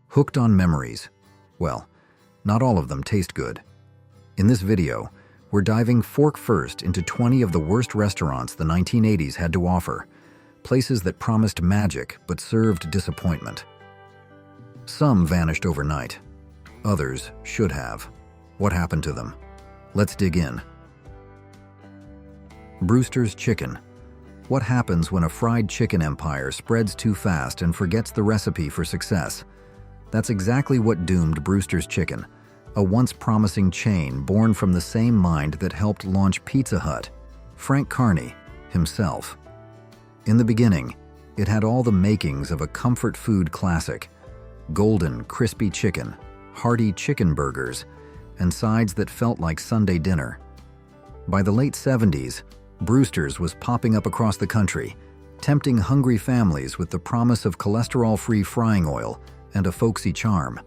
Hooked on memories. Well, not all of them taste good. In this video, we're diving fork first into 20 of the worst restaurants the 1980s had to offer, places that promised magic but served disappointment. Some vanished overnight. Others should have. What happened to them? Let's dig in. Brewster's Chicken. What happens when a fried chicken empire spreads too fast and forgets the recipe for success? That's exactly what doomed Brewster's Chicken, a once promising chain born from the same mind that helped launch Pizza Hut, Frank Carney himself. In the beginning, it had all the makings of a comfort food classic: golden, crispy chicken, hearty chicken burgers, and sides that felt like Sunday dinner. By the late 70s, Brewster's was popping up across the country, tempting hungry families with the promise of cholesterol-free frying oil and a folksy charm.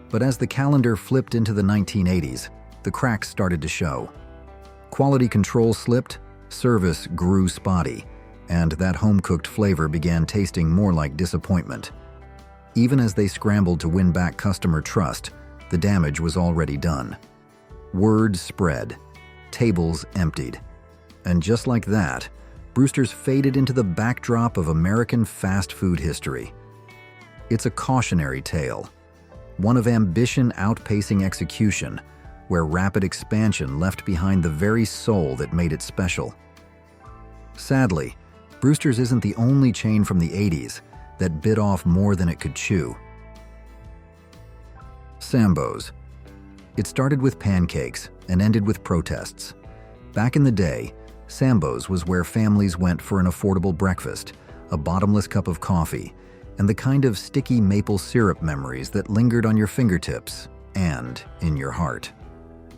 But as the calendar flipped into the 1980s, the cracks started to show. Quality control slipped, service grew spotty, and that home-cooked flavor began tasting more like disappointment. Even as they scrambled to win back customer trust, the damage was already done. Word spread, tables emptied, and just like that, Brewster's faded into the backdrop of American fast food history. It's a cautionary tale, one of ambition outpacing execution, where rapid expansion left behind the very soul that made it special. Sadly, Brewster's isn't the only chain from the 80s that bit off more than it could chew. Sambo's. It started with pancakes and ended with protests. Back in the day, Sambo's was where families went for an affordable breakfast, a bottomless cup of coffee, and the kind of sticky maple syrup memories that lingered on your fingertips and in your heart.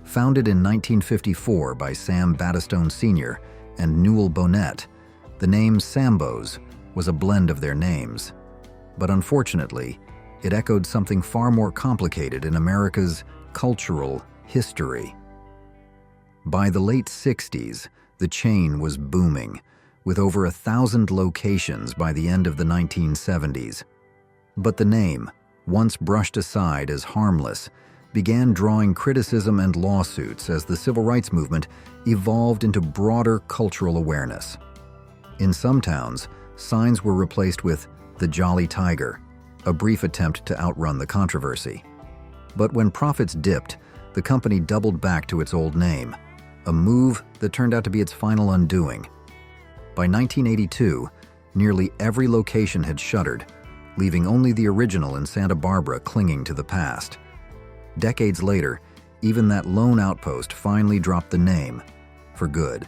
Founded in 1954 by Sam Battistone Sr. and Newell Bonnet, the name Sambo's was a blend of their names. But unfortunately, it echoed something far more complicated in America's cultural history. By the late 60s, the chain was booming, with over 1,000 locations by the end of the 1970s. But the name, once brushed aside as harmless, began drawing criticism and lawsuits as the civil rights movement evolved into broader cultural awareness. In some towns, signs were replaced with "The Jolly Tiger," a brief attempt to outrun the controversy. But when profits dipped, the company doubled back to its old name, a move that turned out to be its final undoing. By 1982, nearly every location had shuttered, leaving only the original in Santa Barbara clinging to the past. Decades later, even that lone outpost finally dropped the name, for good.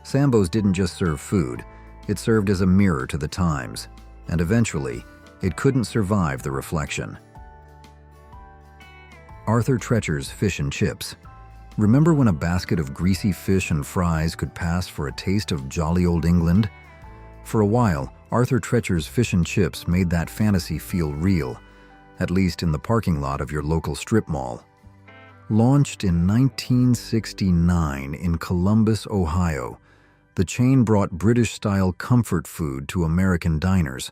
Sambo's didn't just serve food, it served as a mirror to the times, and eventually, it couldn't survive the reflection. Arthur Treacher's Fish and Chips. Remember when a basket of greasy fish and fries could pass for a taste of jolly old England? For a while, Arthur Treacher's Fish and Chips made that fantasy feel real, at least in the parking lot of your local strip mall. Launched in 1969 in Columbus, Ohio, the chain brought British-style comfort food to American diners,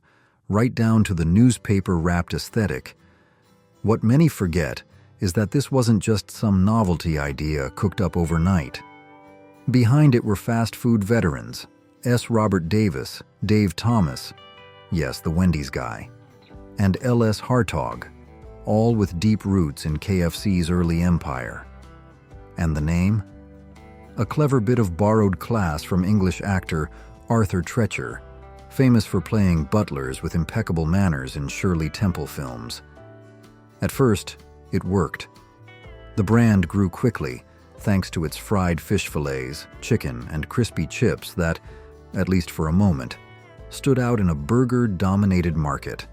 right down to the newspaper-wrapped aesthetic. What many forget is that this wasn't just some novelty idea cooked up overnight. Behind it were fast food veterans, S. Robert Davis, Dave Thomas, yes, the Wendy's guy, and L.S. Hartog, all with deep roots in KFC's early empire. And the name? A clever bit of borrowed class from English actor Arthur Treacher, famous for playing butlers with impeccable manners in Shirley Temple films. At first, it worked. The brand grew quickly, thanks to its fried fish fillets, chicken, and crispy chips that, at least for a moment, stood out in a burger-dominated market.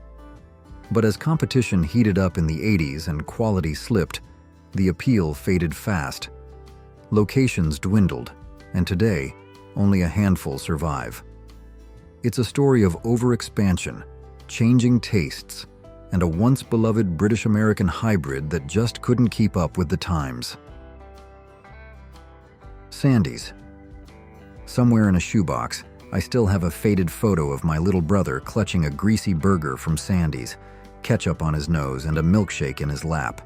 But as competition heated up in the 80s and quality slipped, the appeal faded fast. Locations dwindled, and today, only a handful survive. It's a story of overexpansion, changing tastes, and a once-beloved British-American hybrid that just couldn't keep up with the times. Sandy's. Somewhere in a shoebox, I still have a faded photo of my little brother clutching a greasy burger from Sandy's, ketchup on his nose, and a milkshake in his lap.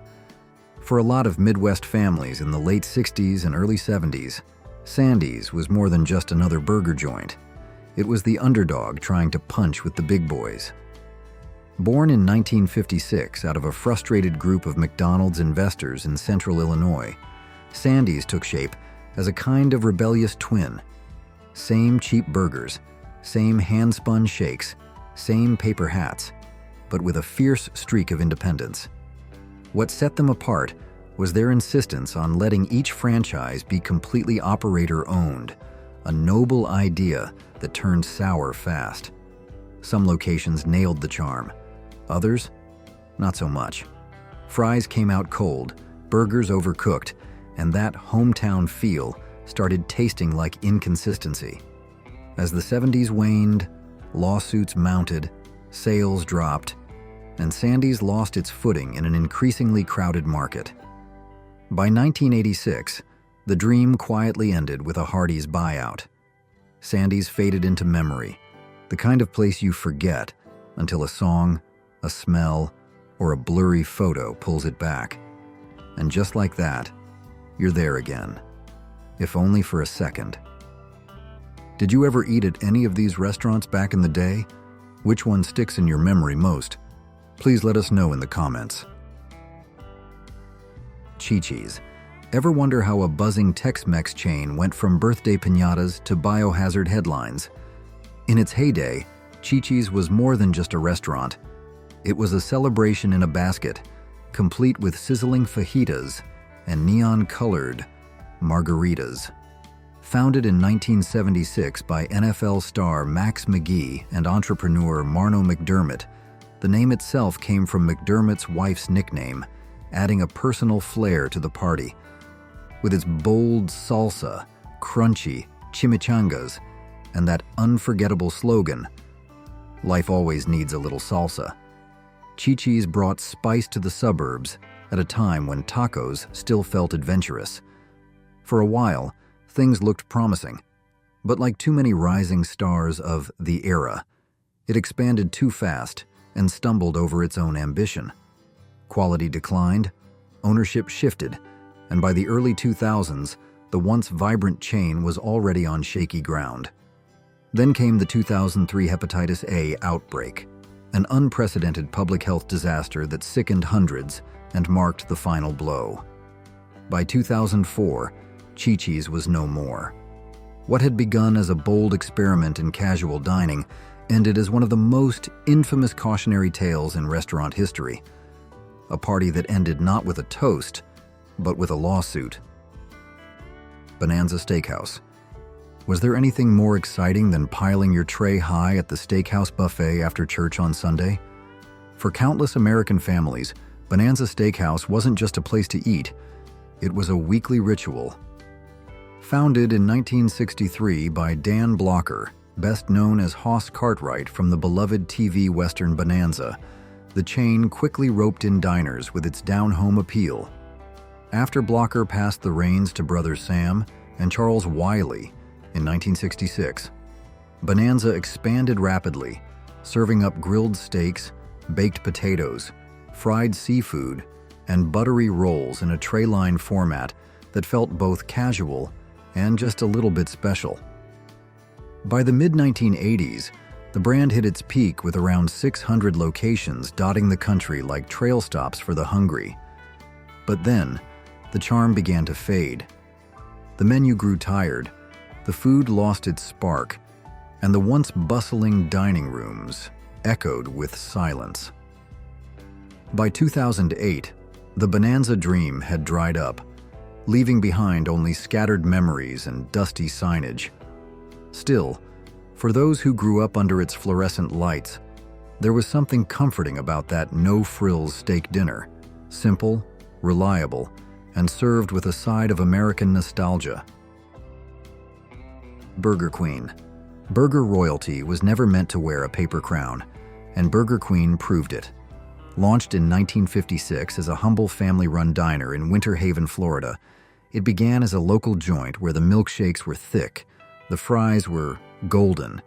For a lot of Midwest families in the late 60s and early 70s, Sandy's was more than just another burger joint. It was the underdog trying to punch with the big boys. Born in 1956 out of a frustrated group of McDonald's investors in central Illinois, Sandy's took shape as a kind of rebellious twin. Same cheap burgers, same hand-spun shakes, same paper hats, but with a fierce streak of independence. What set them apart was their insistence on letting each franchise be completely operator-owned, a noble idea that turned sour fast. Some locations nailed the charm. Others, not so much. Fries came out cold, burgers overcooked, and that hometown feel started tasting like inconsistency. As the 70s waned, lawsuits mounted, sales dropped, and Sandy's lost its footing in an increasingly crowded market. By 1986, the dream quietly ended with a Hardee's buyout. Sandy's faded into memory, the kind of place you forget until a song, a smell, or a blurry photo pulls it back. And just like that, you're there again, if only for a second. Did you ever eat at any of these restaurants back in the day? Which one sticks in your memory most? Please let us know in the comments. Chi-Chi's. Ever wonder how a buzzing Tex-Mex chain went from birthday piñatas to biohazard headlines? In its heyday, Chi-Chi's was more than just a restaurant. It was a celebration in a basket, complete with sizzling fajitas and neon-colored margaritas. Founded in 1976 by NFL star Max McGee and entrepreneur Marno McDermott, the name itself came from McDermott's wife's nickname, adding a personal flair to the party. With its bold salsa, crunchy chimichangas, and that unforgettable slogan, "Life always needs a little salsa," Chi-Chi's brought spice to the suburbs at a time when tacos still felt adventurous. For a while, things looked promising, but like too many rising stars of the era, it expanded too fast and stumbled over its own ambition. Quality declined, ownership shifted, and by the early 2000s, the once vibrant chain was already on shaky ground. Then came the 2003 hepatitis A outbreak, an unprecedented public health disaster that sickened hundreds and marked the final blow. By 2004, Chi-Chi's was no more. What had begun as a bold experiment in casual dining ended as one of the most infamous cautionary tales in restaurant history. A party that ended not with a toast, but with a lawsuit. Bonanza Steakhouse. Was there anything more exciting than piling your tray high at the steakhouse buffet after church on Sunday? For countless American families, Bonanza Steakhouse wasn't just a place to eat, it was a weekly ritual. Founded in 1963 by Dan Blocker, best known as Hoss Cartwright from the beloved TV Western Bonanza, the chain quickly roped in diners with its down-home appeal. After Blocker passed the reins to brothers Sam and Charles Wiley in 1966, Bonanza expanded rapidly, serving up grilled steaks, baked potatoes, fried seafood, and buttery rolls in a tray-line format that felt both casual and just a little bit special. By the mid-1980s, the brand hit its peak with around 600 locations dotting the country like trail stops for the hungry. But then, the charm began to fade. The menu grew tired, the food lost its spark, and the once bustling dining rooms echoed with silence. By 2008, the Bonanza dream had dried up, leaving behind only scattered memories and dusty signage. Still, for those who grew up under its fluorescent lights, there was something comforting about that no-frills steak dinner, simple, reliable, and served with a side of American nostalgia. Burger Queen. Burger royalty was never meant to wear a paper crown, and Burger Queen proved it. Launched in 1956 as a humble family-run diner in Winter Haven, Florida, it began as a local joint where the milkshakes were thick, the fries were golden,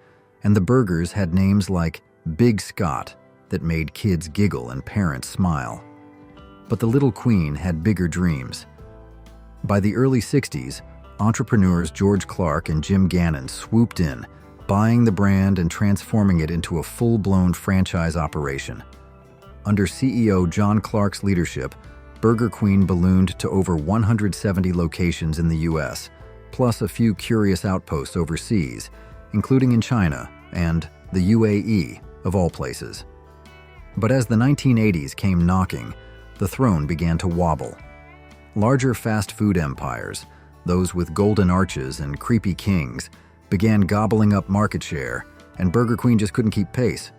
and the burgers had names like Big Scott, that made kids giggle and parents smile. But the little queen had bigger dreams. By the early 60s, entrepreneurs George Clark and Jim Gannon swooped in, buying the brand and transforming it into a full-blown franchise operation. Under CEO John Clark's leadership, Burger Queen ballooned to over 170 locations in the U.S., plus a few curious outposts overseas, including in China and the UAE, of all places. But as the 1980s came knocking, the throne began to wobble. Larger fast food empires, those with golden arches and creepy kings, began gobbling up market share, and Burger Queen just couldn't keep pace.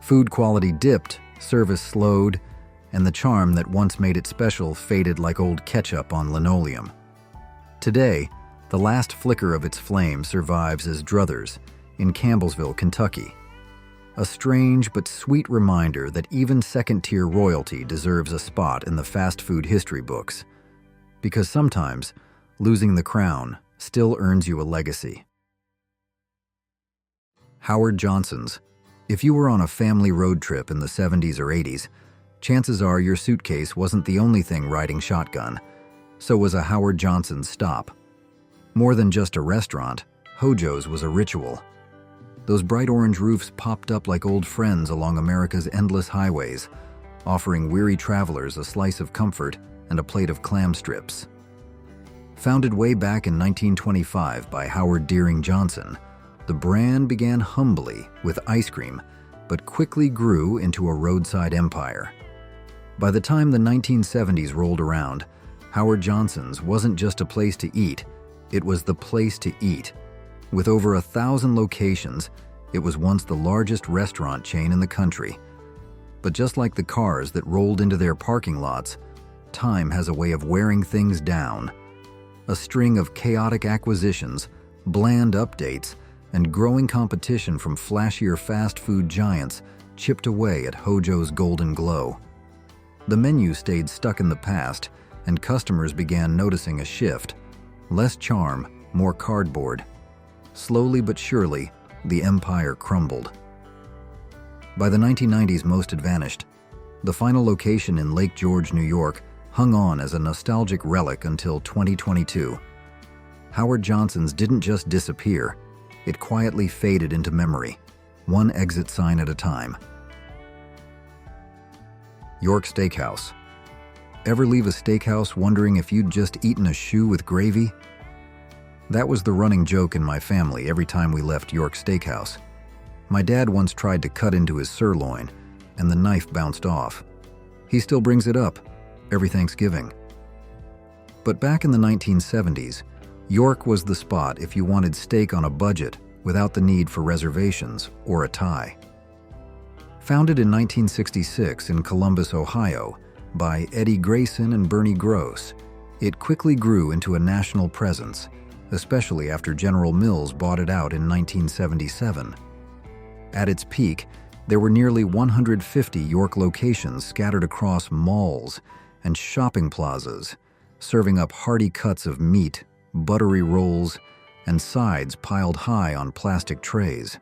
Food quality dipped, service slowed, and the charm that once made it special faded like old ketchup on linoleum. Today, the last flicker of its flame survives as Druthers in Campbellsville, Kentucky. A strange but sweet reminder that even second-tier royalty deserves a spot in the fast food history books. Because sometimes, losing the crown still earns you a legacy. Howard Johnson's. If you were on a family road trip in the 70s or 80s, chances are your suitcase wasn't the only thing riding shotgun. So was a Howard Johnson's stop. More than just a restaurant, Hojo's was a ritual. Those bright orange roofs popped up like old friends along America's endless highways, offering weary travelers a slice of comfort and a plate of clam strips. Founded way back in 1925 by Howard Deering Johnson, the brand began humbly with ice cream, but quickly grew into a roadside empire. By the time the 1970s rolled around, Howard Johnson's wasn't just a place to eat, it was the place to eat. With over 1,000 locations, it was once the largest restaurant chain in the country. But just like the cars that rolled into their parking lots, time has a way of wearing things down. A string of chaotic acquisitions, bland updates, and growing competition from flashier fast food giants chipped away at Hojo's golden glow. The menu stayed stuck in the past, and customers began noticing a shift. Less charm, more cardboard. Slowly but surely, the empire crumbled. By the 1990s, most had vanished. The final location in Lake George, New York, hung on as a nostalgic relic until 2022. Howard Johnson's didn't just disappear, it quietly faded into memory, one exit sign at a time. York Steakhouse. Ever leave a steakhouse wondering if you'd just eaten a shoe with gravy? That was the running joke in my family every time we left York Steakhouse. My dad once tried to cut into his sirloin, and the knife bounced off. He still brings it up every Thanksgiving. But back in the 1970s, York was the spot if you wanted steak on a budget without the need for reservations or a tie. Founded in 1966 in Columbus, Ohio, by Eddie Grayson and Bernie Gross, it quickly grew into a national presence, especially after General Mills bought it out in 1977. At its peak, there were nearly 150 York locations scattered across malls and shopping plazas, serving up hearty cuts of meat, buttery rolls, and sides piled high on plastic trays.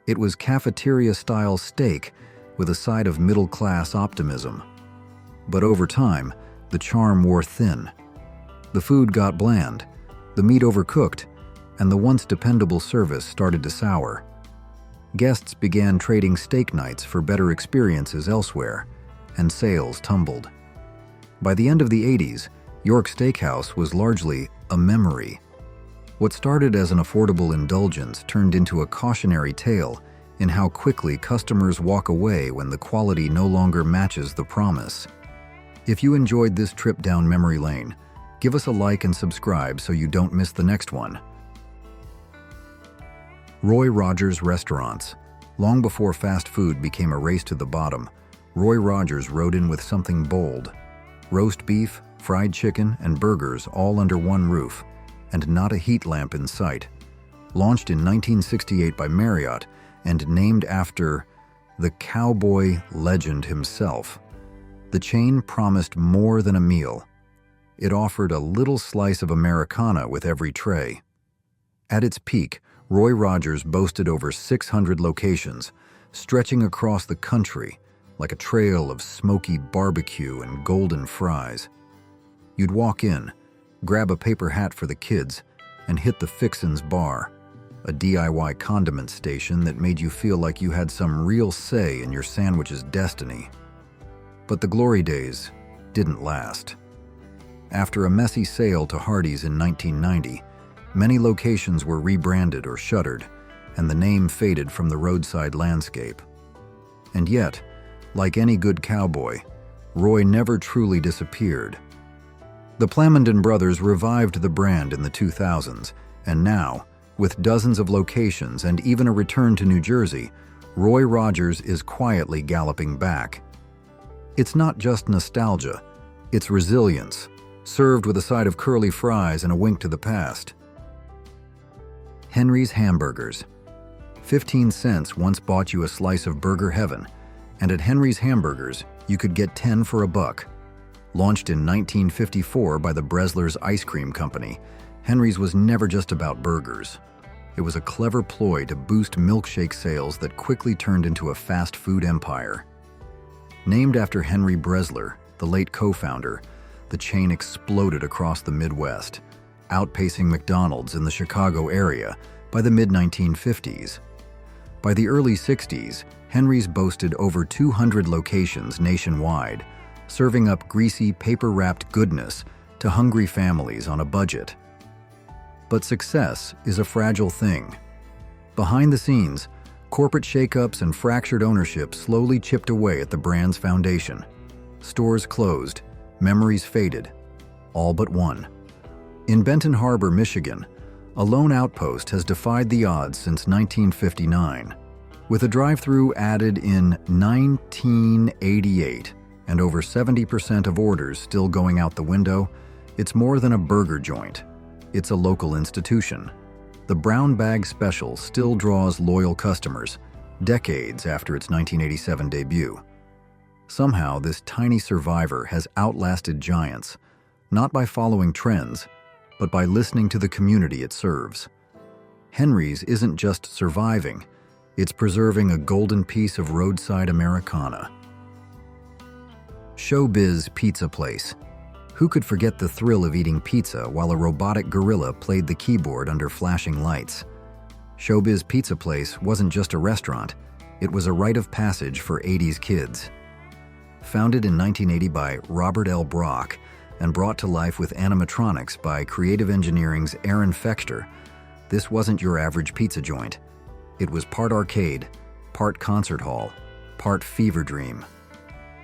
It was cafeteria-style steak with a side of middle-class optimism. But over time, the charm wore thin. The food got bland, the meat overcooked, and the once dependable service started to sour. Guests began trading steak nights for better experiences elsewhere, and sales tumbled. By the end of the 80s, York Steakhouse was largely a memory. What started as an affordable indulgence turned into a cautionary tale in how quickly customers walk away when the quality no longer matches the promise. If you enjoyed this trip down memory lane, give us a like and subscribe so you don't miss the next one. Roy Rogers Restaurants. Long before fast food became a race to the bottom, Roy Rogers rode in with something bold. Roast beef, fried chicken, and burgers all under one roof, and not a heat lamp in sight. Launched in 1968 by Marriott and named after the cowboy legend himself, the chain promised more than a meal. It offered a little slice of Americana with every tray. At its peak, Roy Rogers boasted over 600 locations, stretching across the country like a trail of smoky barbecue and golden fries. You'd walk in, grab a paper hat for the kids, and hit the Fixin's Bar, a DIY condiment station that made you feel like you had some real say in your sandwich's destiny. But the glory days didn't last. After a messy sale to Hardee's in 1990, many locations were rebranded or shuttered, and the name faded from the roadside landscape. And yet, like any good cowboy, Roy never truly disappeared. The Plamondon brothers revived the brand in the 2000s, and now, with dozens of locations and even a return to New Jersey, Roy Rogers is quietly galloping back. It's not just nostalgia, it's resilience, served with a side of curly fries and a wink to the past. Henry's Hamburgers. 15 cents once bought you a slice of burger heaven, and at Henry's Hamburgers, you could get 10 for $1. Launched in 1954 by the Breslers Ice Cream Company, Henry's was never just about burgers. It was a clever ploy to boost milkshake sales that quickly turned into a fast food empire. Named after Henry Bresler, the late co-founder, the chain exploded across the Midwest, outpacing McDonald's in the Chicago area by the mid-1950s. By the early 60s, Henry's boasted over 200 locations nationwide, serving up greasy, paper-wrapped goodness to hungry families on a budget. But success is a fragile thing. Behind the scenes, corporate shakeups and fractured ownership slowly chipped away at the brand's foundation. Stores closed, memories faded, all but one. In Benton Harbor, Michigan, a lone outpost has defied the odds since 1959. With a drive-through added in 1988 and over 70% of orders still going out the window, it's more than a burger joint. It's a local institution. The Brown Bag Special still draws loyal customers, decades after its 1987 debut. Somehow, this tiny survivor has outlasted giants, not by following trends, but by listening to the community it serves. Henry's isn't just surviving, it's preserving a golden piece of roadside Americana. ShowBiz Pizza Place. Who could forget the thrill of eating pizza while a robotic gorilla played the keyboard under flashing lights? ShowBiz Pizza Place wasn't just a restaurant, it was a rite of passage for 80s kids. Founded in 1980 by Robert L. Brock and brought to life with animatronics by Creative Engineering's Aaron Fechter, this wasn't your average pizza joint. It was part arcade, part concert hall, part fever dream.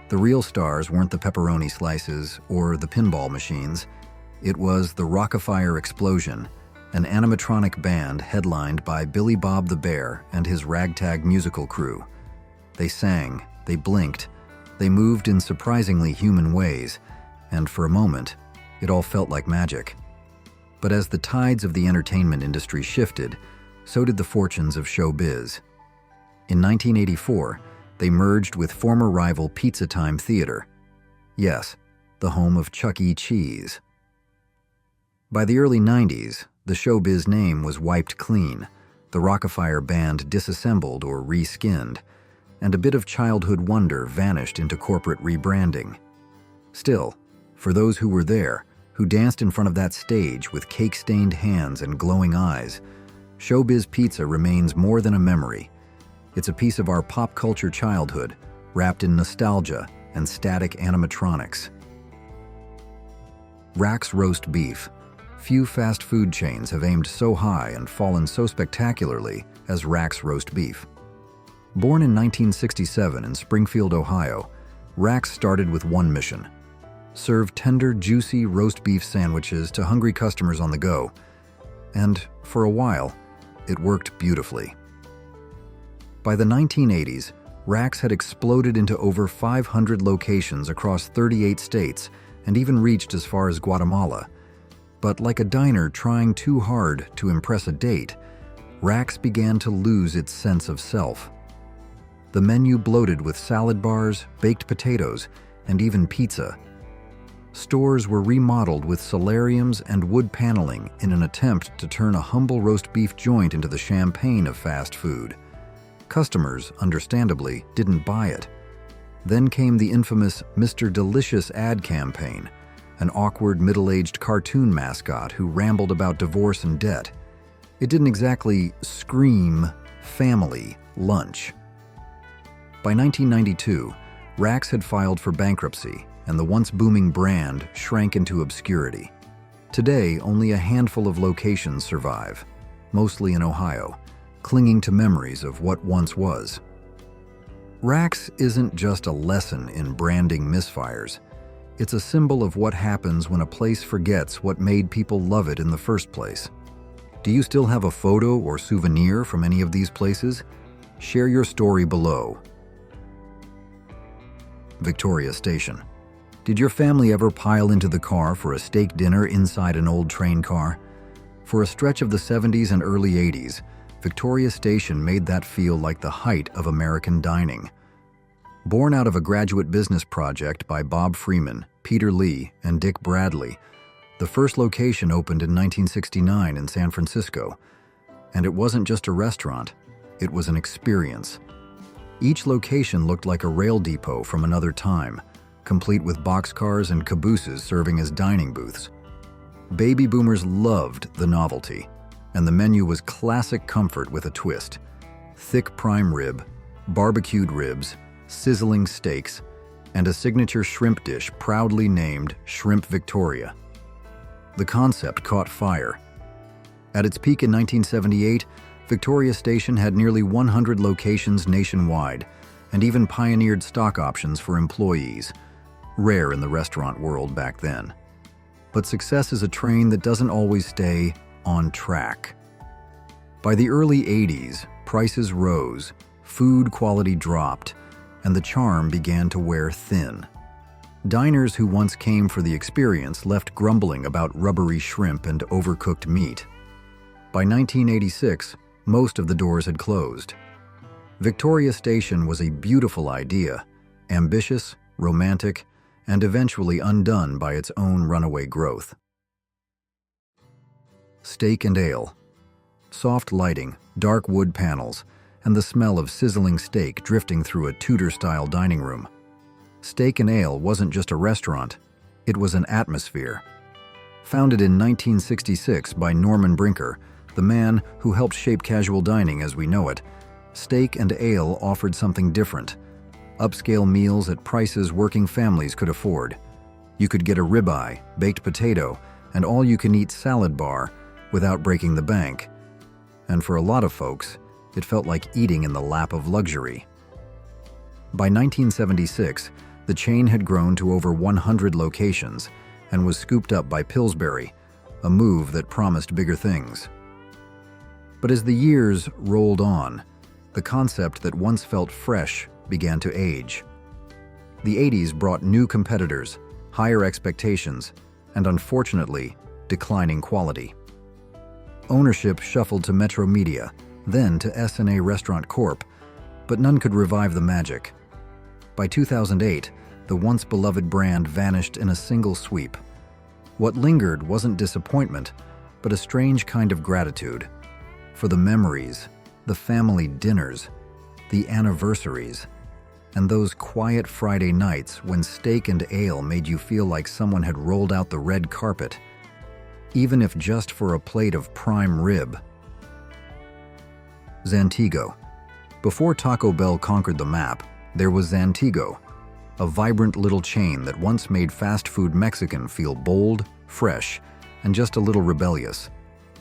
The real stars weren't the pepperoni slices or the pinball machines. It was the Rockafire Explosion, an animatronic band headlined by Billy Bob the Bear and his ragtag musical crew. They sang, they blinked, they moved in surprisingly human ways, and for a moment, it all felt like magic. But as the tides of the entertainment industry shifted, so did the fortunes of ShowBiz. In 1984, they merged with former rival Pizza Time Theater. Yes, the home of Chuck E. Cheese. By the early 90s, the ShowBiz name was wiped clean, the Rockafire band disassembled or reskinned, and a bit of childhood wonder vanished into corporate rebranding. Still, for those who were there, who danced in front of that stage with cake-stained hands and glowing eyes, ShowBiz Pizza remains more than a memory. It's a piece of our pop culture childhood, wrapped in nostalgia and static animatronics. Rax Roast Beef. Few fast food chains have aimed so high and fallen so spectacularly as Rax Roast Beef. Born in 1967 in Springfield, Ohio, Rax started with one mission: serve tender, juicy roast beef sandwiches to hungry customers on the go. And for a while, it worked beautifully. By the 1980s, Rax had exploded into over 500 locations across 38 states and even reached as far as Guatemala. But like a diner trying too hard to impress a date, Rax began to lose its sense of self. The menu bloated with salad bars, baked potatoes, and even pizza. Stores were remodeled with solariums and wood paneling in an attempt to turn a humble roast beef joint into the champagne of fast food. Customers, understandably, didn't buy it. Then came the infamous Mr. Delicious ad campaign, an awkward middle-aged cartoon mascot who rambled about divorce and debt. It didn't exactly scream family lunch. By 1992, Rax had filed for bankruptcy, and the once booming brand shrank into obscurity. Today, only a handful of locations survive, mostly in Ohio, clinging to memories of what once was. Rax isn't just a lesson in branding misfires. It's a symbol of what happens when a place forgets what made people love it in the first place. Do you still have a photo or souvenir from any of these places? Share your story below. Victoria Station. Did your family ever pile into the car for a steak dinner inside an old train car? For a stretch of the 70s and early 80s, Victoria Station made that feel like the height of American dining. Born out of a graduate business project by Bob Freeman, Peter Lee, and Dick Bradley, the first location opened in 1969 in San Francisco. And it wasn't just a restaurant, it was an experience. Each location looked like a rail depot from another time, complete with boxcars and cabooses serving as dining booths. Baby boomers loved the novelty, and the menu was classic comfort with a twist. Thick prime rib, barbecued ribs, sizzling steaks, and a signature shrimp dish proudly named Shrimp Victoria. The concept caught fire. At its peak in 1978, Victoria Station had nearly 100 locations nationwide, and even pioneered stock options for employees, rare in the restaurant world back then. But success is a train that doesn't always stay on track. By the early 80s, prices rose, food quality dropped, and the charm began to wear thin. Diners who once came for the experience left grumbling about rubbery shrimp and overcooked meat. By 1986, most of the doors had closed. Victoria Station was a beautiful idea, ambitious, romantic, and eventually undone by its own runaway growth. Steak and ale. Soft lighting, dark wood panels, and the smell of sizzling steak drifting through a Tudor-style dining room. Steak and Ale wasn't just a restaurant, it was an atmosphere. Founded in 1966 by Norman Brinker, the man who helped shape casual dining as we know it, Steak and Ale offered something different. Upscale meals at prices working families could afford. You could get a ribeye, baked potato, and all-you-can-eat salad bar without breaking the bank. And for a lot of folks, it felt like eating in the lap of luxury. By 1976, the chain had grown to over 100 locations and was scooped up by Pillsbury, a move that promised bigger things. But as the years rolled on, the concept that once felt fresh began to age. The 80s brought new competitors, higher expectations, and unfortunately, declining quality. Ownership shuffled to Metro Media, then to S&A Restaurant Corp., but none could revive the magic. By 2008, the once beloved brand vanished in a single sweep. What lingered wasn't disappointment, but a strange kind of gratitude for the memories, the family dinners, the anniversaries, and those quiet Friday nights when steak and ale made you feel like someone had rolled out the red carpet, even if just for a plate of prime rib. Zantigo. Before Taco Bell conquered the map, there was Zantigo, a vibrant little chain that once made fast food Mexican feel bold, fresh, and just a little rebellious.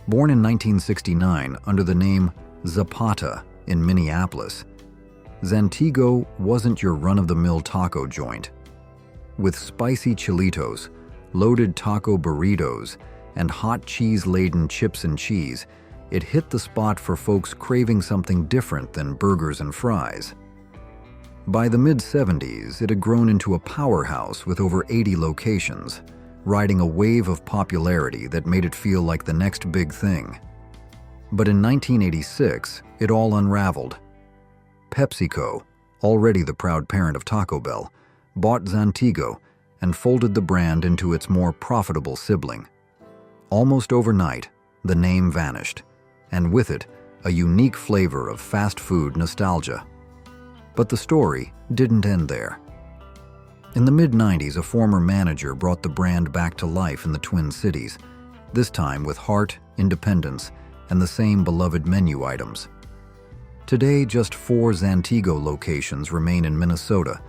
Born in 1969 under the name Zapata in Minneapolis, Zantigo wasn't your run-of-the-mill taco joint. With spicy chilitos, loaded taco burritos, and hot cheese-laden chips and cheese, it hit the spot for folks craving something different than burgers and fries. By the mid-70s, it had grown into a powerhouse with over 80 locations, riding a wave of popularity that made it feel like the next big thing. But in 1986, it all unraveled. PepsiCo, already the proud parent of Taco Bell, bought Zantigo and folded the brand into its more profitable sibling. Almost overnight, the name vanished, and with it, a unique flavor of fast food nostalgia. But the story didn't end there. In the mid-90s, a former manager brought the brand back to life in the Twin Cities, this time with heart, independence, and the same beloved menu items. Today, just 4 Zantigo locations remain in Minnesota,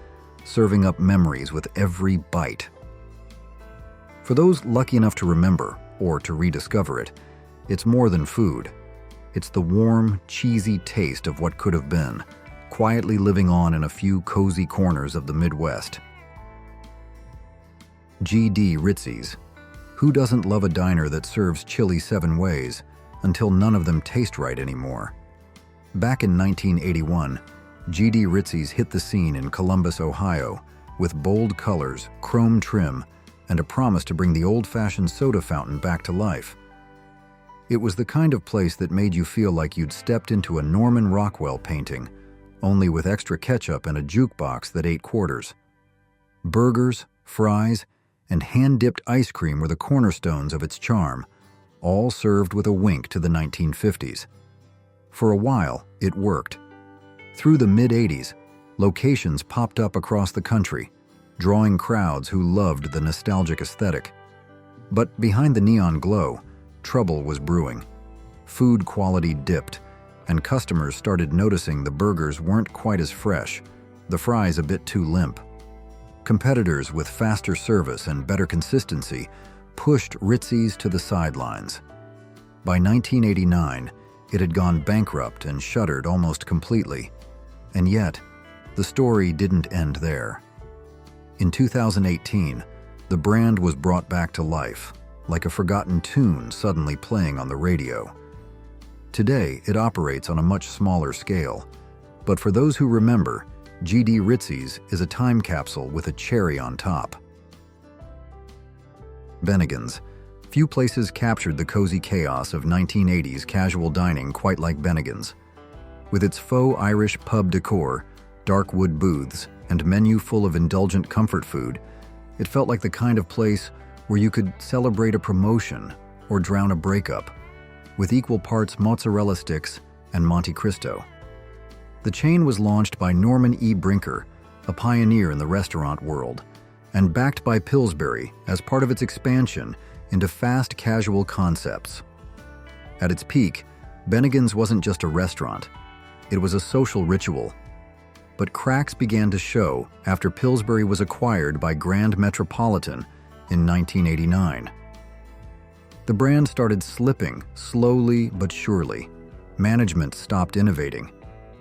serving up memories with every bite. For those lucky enough to remember, or to rediscover it, it's more than food. It's the warm, cheesy taste of what could have been, quietly living on in a few cozy corners of the Midwest. GD Ritzy's. Who doesn't love a diner that serves chili 7 ways until none of them taste right anymore? Back in 1981, GD Ritzy's hit the scene in Columbus, Ohio, with bold colors, chrome trim, and a promise to bring the old-fashioned soda fountain back to life. It was the kind of place that made you feel like you'd stepped into a Norman Rockwell painting, only with extra ketchup and a jukebox that ate quarters. Burgers, fries, and hand-dipped ice cream were the cornerstones of its charm, all served with a wink to the 1950s. For a while, it worked. Through the mid-80s, locations popped up across the country, drawing crowds who loved the nostalgic aesthetic. But behind the neon glow, trouble was brewing. Food quality dipped, and customers started noticing the burgers weren't quite as fresh, the fries a bit too limp. Competitors with faster service and better consistency pushed Ritzy's to the sidelines. By 1989, it had gone bankrupt and shuttered almost completely. And yet, the story didn't end there. In 2018, the brand was brought back to life, like a forgotten tune suddenly playing on the radio. Today, it operates on a much smaller scale, but for those who remember, GD Ritzy's is a time capsule with a cherry on top. Bennigan's. Few places captured the cozy chaos of 1980s casual dining quite like Bennigan's. With its faux Irish pub decor, dark wood booths, and menu full of indulgent comfort food, it felt like the kind of place where you could celebrate a promotion or drown a breakup, with equal parts mozzarella sticks and Monte Cristo. The chain was launched by Norman E. Brinker, a pioneer in the restaurant world, and backed by Pillsbury as part of its expansion into fast casual concepts. At its peak, Bennigan's wasn't just a restaurant, it was a social ritual. But cracks began to show after Pillsbury was acquired by Grand Metropolitan in 1989. The brand started slipping, slowly but surely. Management stopped innovating.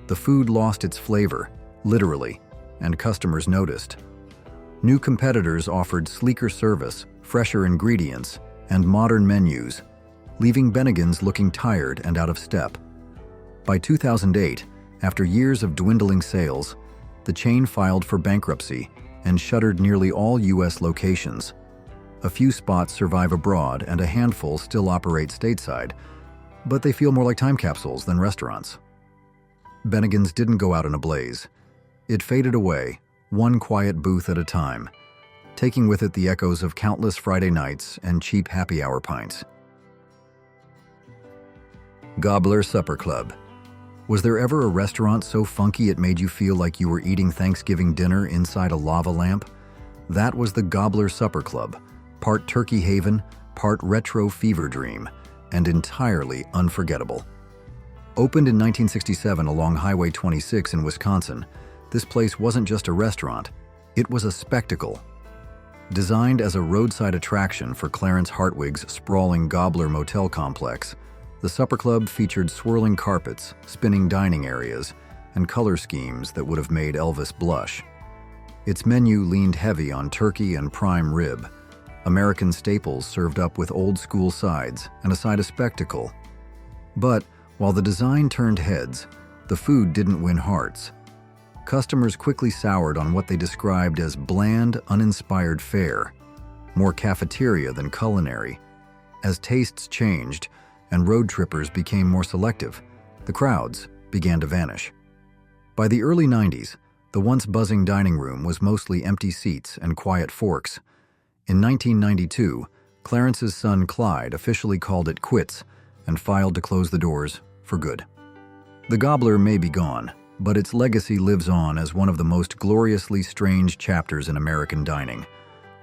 The food lost its flavor, literally, and customers noticed. New competitors offered sleeker service, fresher ingredients, and modern menus, leaving Bennigan's looking tired and out of step. By 2008, after years of dwindling sales, the chain filed for bankruptcy and shuttered nearly all U.S. locations. A few spots survive abroad and a handful still operate stateside, but they feel more like time capsules than restaurants. Bennigan's didn't go out in a blaze. It faded away, one quiet booth at a time, taking with it the echoes of countless Friday nights and cheap happy hour pints. Gobbler Supper Club. Was there ever a restaurant so funky it made you feel like you were eating Thanksgiving dinner inside a lava lamp? That was the Gobbler Supper Club, part Turkey Haven, part retro fever dream, and entirely unforgettable. Opened in 1967 along Highway 26 in Wisconsin, this place wasn't just a restaurant, it was a spectacle. Designed as a roadside attraction for Clarence Hartwig's sprawling Gobbler motel complex, the Supper Club featured swirling carpets, spinning dining areas, and color schemes that would have made Elvis blush. Its menu leaned heavy on turkey and prime rib, American staples served up with old-school sides and a side of spectacle. But while the design turned heads, the food didn't win hearts. Customers quickly soured on what they described as bland, uninspired fare, more cafeteria than culinary. As tastes changed and road trippers became more selective, the crowds began to vanish. By the early 90s, the once buzzing dining room was mostly empty seats and quiet forks. In 1992, Clarence's son Clyde officially called it quits and filed to close the doors for good. The Gobbler may be gone, but its legacy lives on as one of the most gloriously strange chapters in American dining,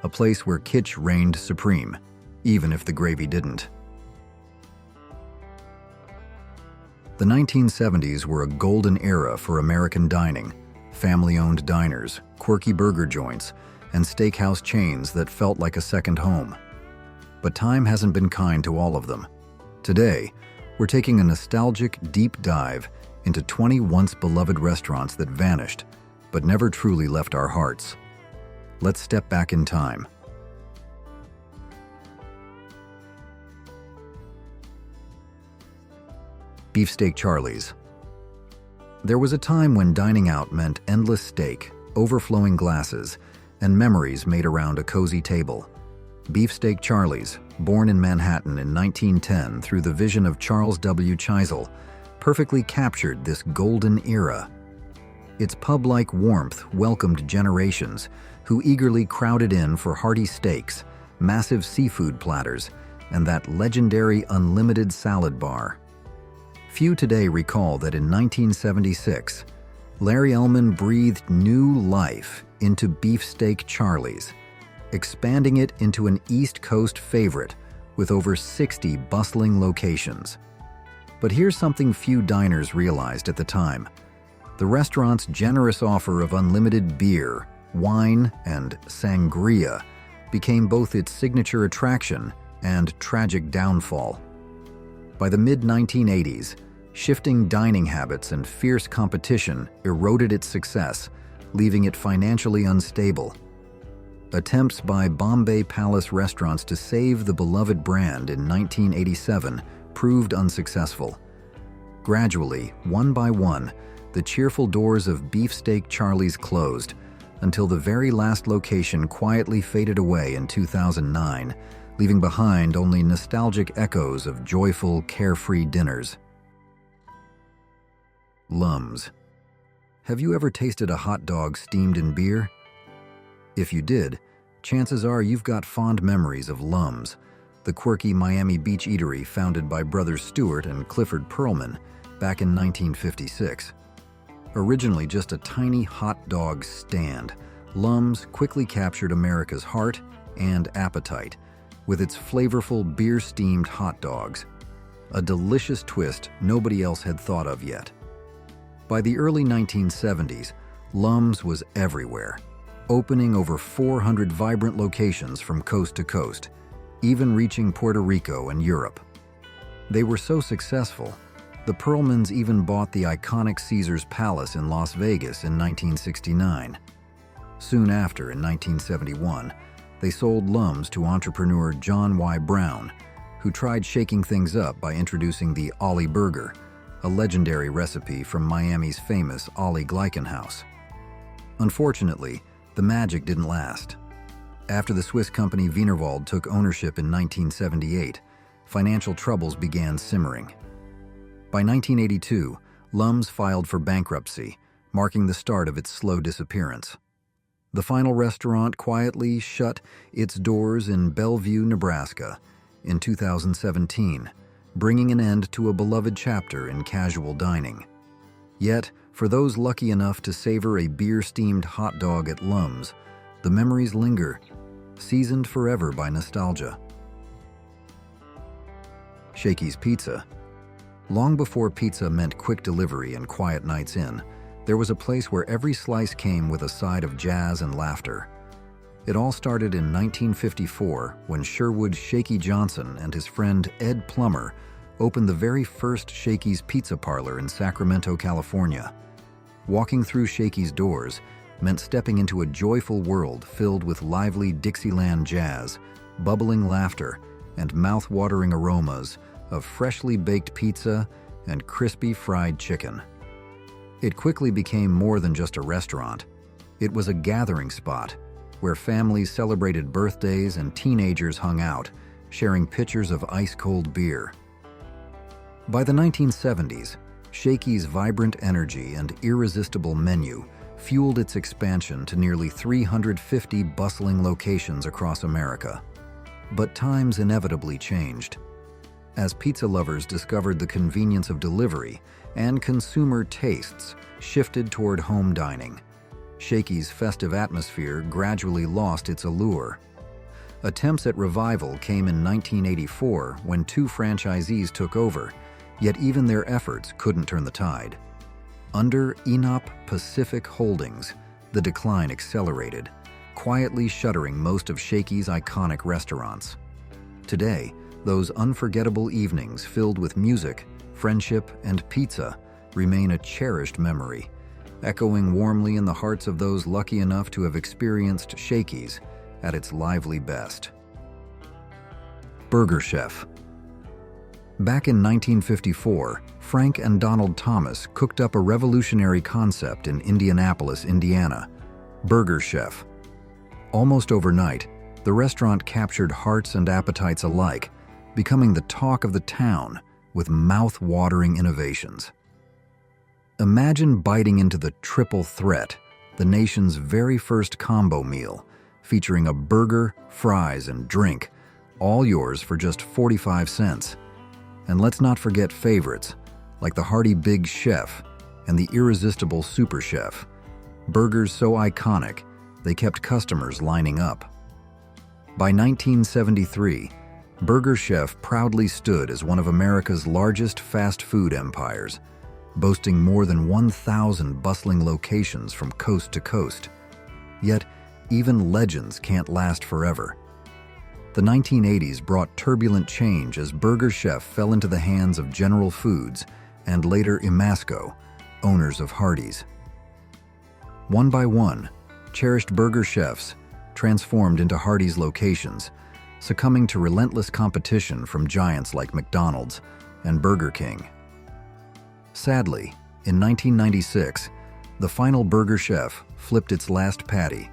a place where kitsch reigned supreme, even if the gravy didn't. The 1970s were a golden era for American dining, family-owned diners, quirky burger joints, and steakhouse chains that felt like a second home. But time hasn't been kind to all of them. Today, we're taking a nostalgic deep dive into 20 once-beloved restaurants that vanished, but never truly left our hearts. Let's step back in time. Beefsteak Charlie's. There was a time when dining out meant endless steak, overflowing glasses, and memories made around a cozy table. Beefsteak Charlie's, born in Manhattan in 1910 through the vision of Charles W. Chisel, perfectly captured this golden era. Its pub-like warmth welcomed generations who eagerly crowded in for hearty steaks, massive seafood platters, and that legendary unlimited salad bar. Few today recall that in 1976, Larry Ellman breathed new life into Beefsteak Charlie's, expanding it into an East Coast favorite with over 60 bustling locations. But here's something few diners realized at the time. The restaurant's generous offer of unlimited beer, wine, and sangria became both its signature attraction and tragic downfall. By the mid-1980s, shifting dining habits and fierce competition eroded its success, leaving it financially unstable. Attempts by Bombay Palace restaurants to save the beloved brand in 1987 proved unsuccessful. Gradually, one by one, the cheerful doors of Beefsteak Charlie's closed, until the very last location quietly faded away in 2009, leaving behind only nostalgic echoes of joyful, carefree dinners. Lums. Have you ever tasted a hot dog steamed in beer? If you did, chances are you've got fond memories of Lums, the quirky Miami Beach eatery founded by brothers Stewart and Clifford Perlman back in 1956. Originally just a tiny hot dog stand, Lums quickly captured America's heart and appetite with its flavorful beer-steamed hot dogs, a delicious twist nobody else had thought of yet. By the early 1970s, Lums was everywhere, opening over 400 vibrant locations from coast to coast, even reaching Puerto Rico and Europe. They were so successful, the Perlmans even bought the iconic Caesars Palace in Las Vegas in 1969. Soon after, in 1971, they sold Lums to entrepreneur John Y. Brown, who tried shaking things up by introducing the Ollie Burger, a legendary recipe from Miami's famous Ollie Gleikenhaus. Unfortunately, the magic didn't last. After the Swiss company Wienerwald took ownership in 1978, financial troubles began simmering. By 1982, Lums filed for bankruptcy, marking the start of its slow disappearance. The final restaurant quietly shut its doors in Bellevue, Nebraska, in 2017, bringing an end to a beloved chapter in casual dining. Yet, for those lucky enough to savor a beer-steamed hot dog at Lums, the memories linger, seasoned forever by nostalgia. Shakey's Pizza. Long before pizza meant quick delivery and quiet nights in, there was a place where every slice came with a side of jazz and laughter. It all started in 1954 when Sherwood Shaky Johnson and his friend Ed Plummer opened the very first Shakey's Pizza Parlor in Sacramento, California. Walking through Shakey's doors meant stepping into a joyful world filled with lively Dixieland jazz, bubbling laughter, and mouth-watering aromas of freshly baked pizza and crispy fried chicken. It quickly became more than just a restaurant. It was a gathering spot where families celebrated birthdays and teenagers hung out, sharing pitchers of ice-cold beer. By the 1970s, Shakey's vibrant energy and irresistible menu fueled its expansion to nearly 350 bustling locations across America. But times inevitably changed. As pizza lovers discovered the convenience of delivery and consumer tastes shifted toward home dining, Shakey's festive atmosphere gradually lost its allure. Attempts at revival came in 1984 when two franchisees took over, yet even their efforts couldn't turn the tide. Under ENOP Pacific Holdings, the decline accelerated, quietly shuttering most of Shakey's iconic restaurants. Today, those unforgettable evenings filled with music, friendship, and pizza remain a cherished memory, echoing warmly in the hearts of those lucky enough to have experienced Shakey's at its lively best. Burger Chef. Back in 1954, Frank and Donald Thomas cooked up a revolutionary concept in Indianapolis, Indiana, Burger Chef. Almost overnight, the restaurant captured hearts and appetites alike, becoming the talk of the town with mouth-watering innovations. Imagine biting into the triple threat, the nation's very first combo meal, featuring a burger, fries, and drink, all yours for just 45 cents. And let's not forget favorites, like the hearty Big Chef and the irresistible Super Chef. Burgers so iconic, they kept customers lining up. By 1973, Burger Chef proudly stood as one of America's largest fast food empires, boasting more than 1,000 bustling locations from coast to coast. Yet, even legends can't last forever. The 1980s brought turbulent change as Burger Chef fell into the hands of General Foods and later Imasco, owners of Hardee's. One by one, cherished burger chefs transformed into Hardee's locations, succumbing to relentless competition from giants like McDonald's and Burger King. Sadly, in 1996, the final Burger Chef flipped its last patty,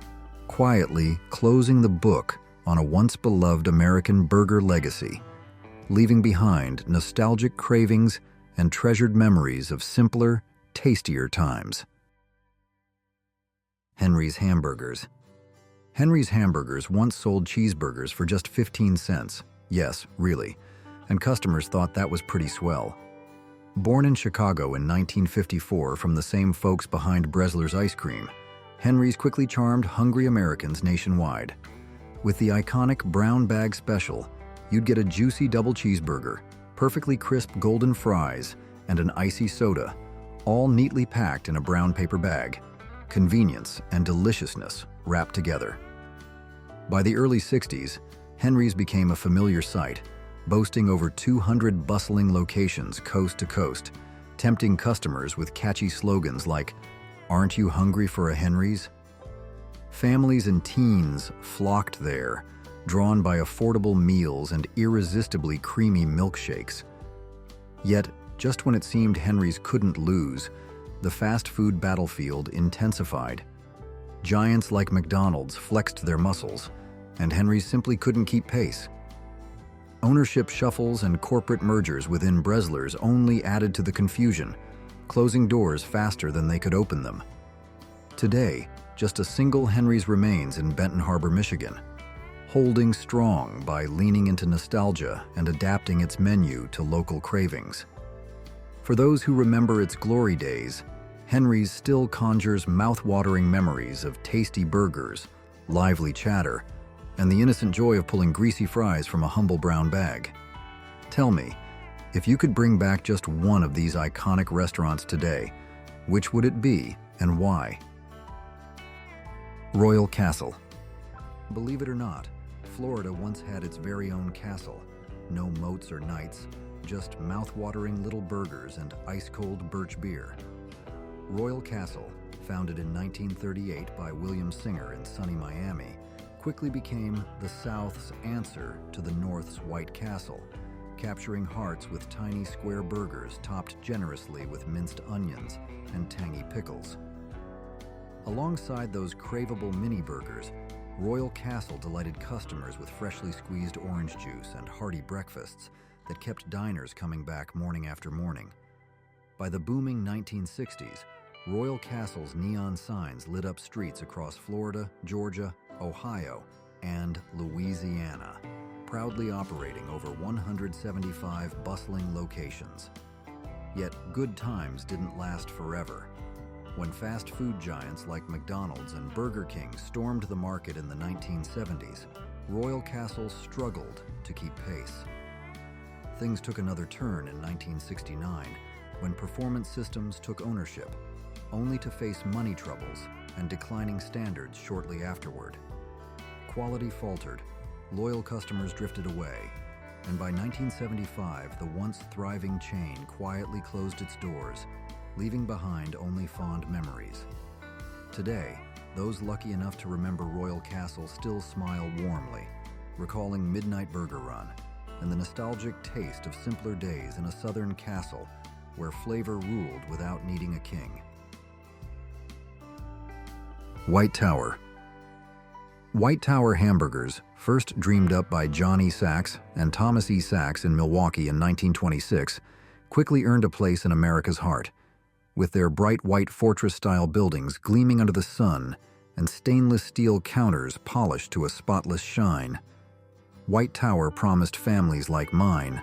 quietly closing the book on a once-beloved American burger legacy, leaving behind nostalgic cravings and treasured memories of simpler, tastier times. Henry's Hamburgers. Henry's Hamburgers once sold cheeseburgers for just 15 cents. Yes, really. And customers thought that was pretty swell. Born in Chicago in 1954 from the same folks behind Bresler's ice cream, Henry's quickly charmed hungry Americans nationwide. With the iconic brown bag special, you'd get a juicy double cheeseburger, perfectly crisp golden fries, and an icy soda, all neatly packed in a brown paper bag. Convenience and deliciousness wrapped together. By the early 60s, Henry's became a familiar sight, boasting over 200 bustling locations coast to coast, tempting customers with catchy slogans like, "Aren't you hungry for a Henry's?" Families and teens flocked there, drawn by affordable meals and irresistibly creamy milkshakes. Yet, just when it seemed Henry's couldn't lose, the fast food battlefield intensified. Giants like McDonald's flexed their muscles, and Henry's simply couldn't keep pace. Ownership shuffles and corporate mergers within Bresler's only added to the confusion, closing doors faster than they could open them. Today, just a single Henry's remains in Benton Harbor, Michigan, holding strong by leaning into nostalgia and adapting its menu to local cravings. For those who remember its glory days, Henry's still conjures mouth-watering memories of tasty burgers, lively chatter, and the innocent joy of pulling greasy fries from a humble brown bag. Tell me, if you could bring back just one of these iconic restaurants today, which would it be and why? Royal Castle. Believe it or not, Florida once had its very own castle. No moats or knights, just mouth-watering little burgers and ice-cold birch beer. Royal Castle, founded in 1938 by William Singer in sunny Miami, quickly became the South's answer to the North's White Castle, capturing hearts with tiny square burgers topped generously with minced onions and tangy pickles. Alongside those craveable mini burgers, Royal Castle delighted customers with freshly squeezed orange juice and hearty breakfasts that kept diners coming back morning after morning. By the booming 1960s, Royal Castle's neon signs lit up streets across Florida, Georgia, Ohio, and Louisiana, proudly operating over 175 bustling locations. Yet good times didn't last forever. When fast food giants like McDonald's and Burger King stormed the market in the 1970s, Royal Castle struggled to keep pace. Things took another turn in 1969 when Performance Systems took ownership, only to face money troubles and declining standards shortly afterward. Quality faltered, loyal customers drifted away, and by 1975, the once thriving chain quietly closed its doors, leaving behind only fond memories. Today, those lucky enough to remember Royal Castle still smile warmly, recalling Midnight Burger Run and the nostalgic taste of simpler days in a southern castle where flavor ruled without needing a king. White Tower. White Tower hamburgers, first dreamed up by John E. Sachs and Thomas E. Sachs in Milwaukee in 1926, quickly earned a place in America's heart. With their bright white fortress-style buildings gleaming under the sun and stainless steel counters polished to a spotless shine, White Tower promised families like mine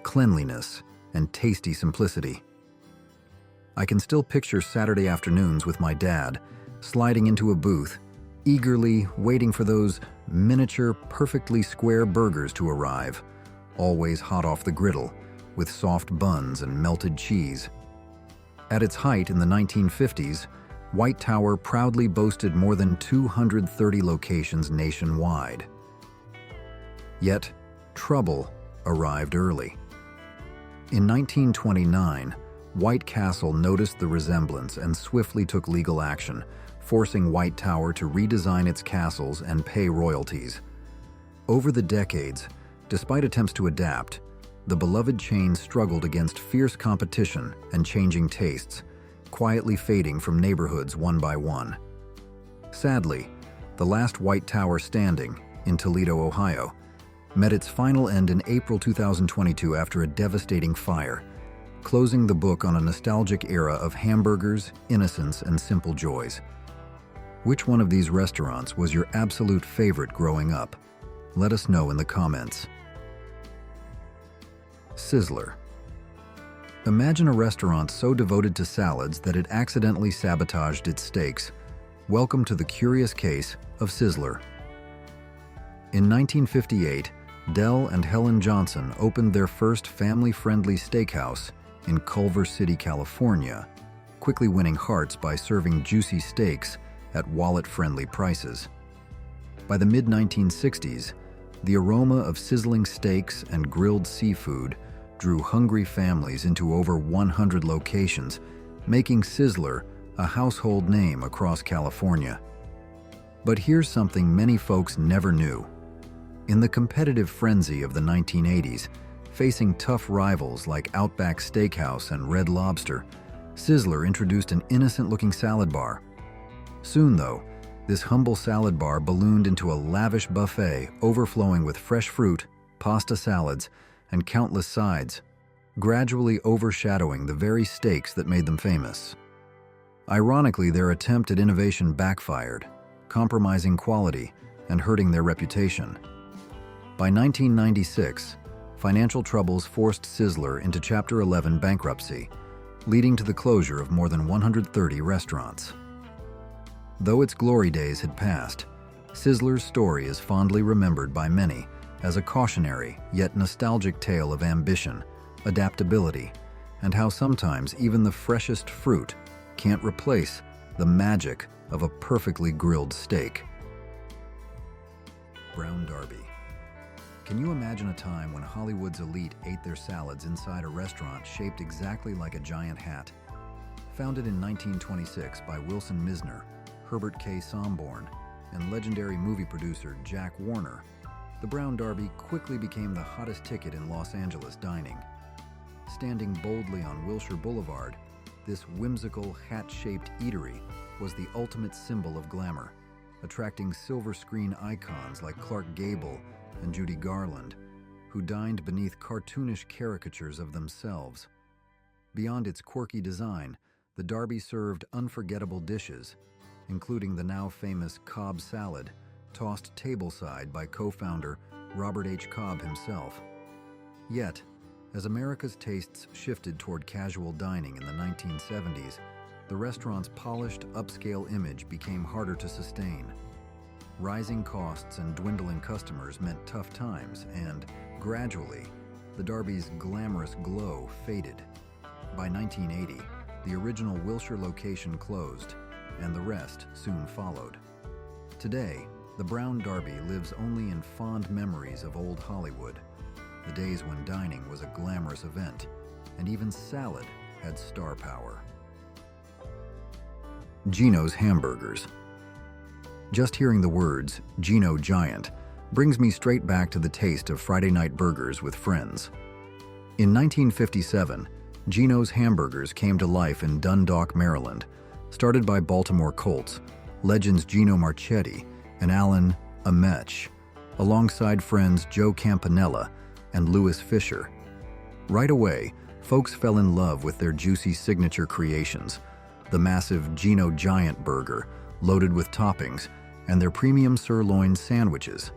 cleanliness and tasty simplicity. I can still picture Saturday afternoons with my dad, sliding into a booth, eagerly waiting for those miniature, perfectly square burgers to arrive, always hot off the griddle, with soft buns and melted cheese. At its height in the 1950s, White Tower proudly boasted more than 230 locations nationwide. Yet, trouble arrived early. In 1929, White Castle noticed the resemblance and swiftly took legal action, forcing White Tower to redesign its castles and pay royalties. Over the decades, despite attempts to adapt, the beloved chain struggled against fierce competition and changing tastes, quietly fading from neighborhoods one by one. Sadly, the last White Tower standing, in Toledo, Ohio, met its final end in April 2022 after a devastating fire, closing the book on a nostalgic era of hamburgers, innocence, and simple joys. Which one of these restaurants was your absolute favorite growing up? Let us know in the comments. Sizzler. Imagine a restaurant so devoted to salads that it accidentally sabotaged its steaks. Welcome to the curious case of Sizzler. In 1958, Del and Helen Johnson opened their first family-friendly steakhouse in Culver City, California, quickly winning hearts by serving juicy steaks at wallet-friendly prices. By the mid-1960s, the aroma of sizzling steaks and grilled seafood drew hungry families into over 100 locations, making Sizzler a household name across California. But here's something many folks never knew. In the competitive frenzy of the 1980s, facing tough rivals like Outback Steakhouse and Red Lobster, Sizzler introduced an innocent-looking salad bar. Soon, though, this humble salad bar ballooned into a lavish buffet overflowing with fresh fruit, pasta salads, and countless sides, gradually overshadowing the very steaks that made them famous. Ironically, their attempt at innovation backfired, compromising quality and hurting their reputation. By 1996, financial troubles forced Sizzler into Chapter 11 bankruptcy, leading to the closure of more than 130 restaurants. Though its glory days had passed, Sizzler's story is fondly remembered by many as a cautionary yet nostalgic tale of ambition, adaptability, and how sometimes even the freshest fruit can't replace the magic of a perfectly grilled steak. Brown Derby. Can you imagine a time when Hollywood's elite ate their salads inside a restaurant shaped exactly like a giant hat? Founded in 1926 by Wilson Misner, Herbert K. Somborn, and legendary movie producer Jack Warner, the Brown Derby quickly became the hottest ticket in Los Angeles dining. Standing boldly on Wilshire Boulevard, this whimsical hat-shaped eatery was the ultimate symbol of glamour, attracting silver screen icons like Clark Gable and Judy Garland, who dined beneath cartoonish caricatures of themselves. Beyond its quirky design, the Derby served unforgettable dishes, including the now famous Cobb salad, tossed tableside by co-founder Robert H. Cobb himself. Yet, as America's tastes shifted toward casual dining in the 1970s, the restaurant's polished, upscale image became harder to sustain. Rising costs and dwindling customers meant tough times, and, gradually, the Darby's glamorous glow faded. By 1980, the original Wilshire location closed, and the rest soon followed. Today, the Brown Darby lives only in fond memories of old Hollywood, the days when dining was a glamorous event, and even salad had star power. Geno's Hamburgers. Just hearing the words, Geno Giant, brings me straight back to the taste of Friday night burgers with friends. In 1957, Geno's Hamburgers came to life in Dundalk, Maryland, started by Baltimore Colts, legends Gino Marchetti and Alan Amech, alongside friends Joe Campanella and Louis Fisher. Right away, folks fell in love with their juicy signature creations, the massive Geno Giant burger, loaded with toppings, and their premium sirloin sandwiches.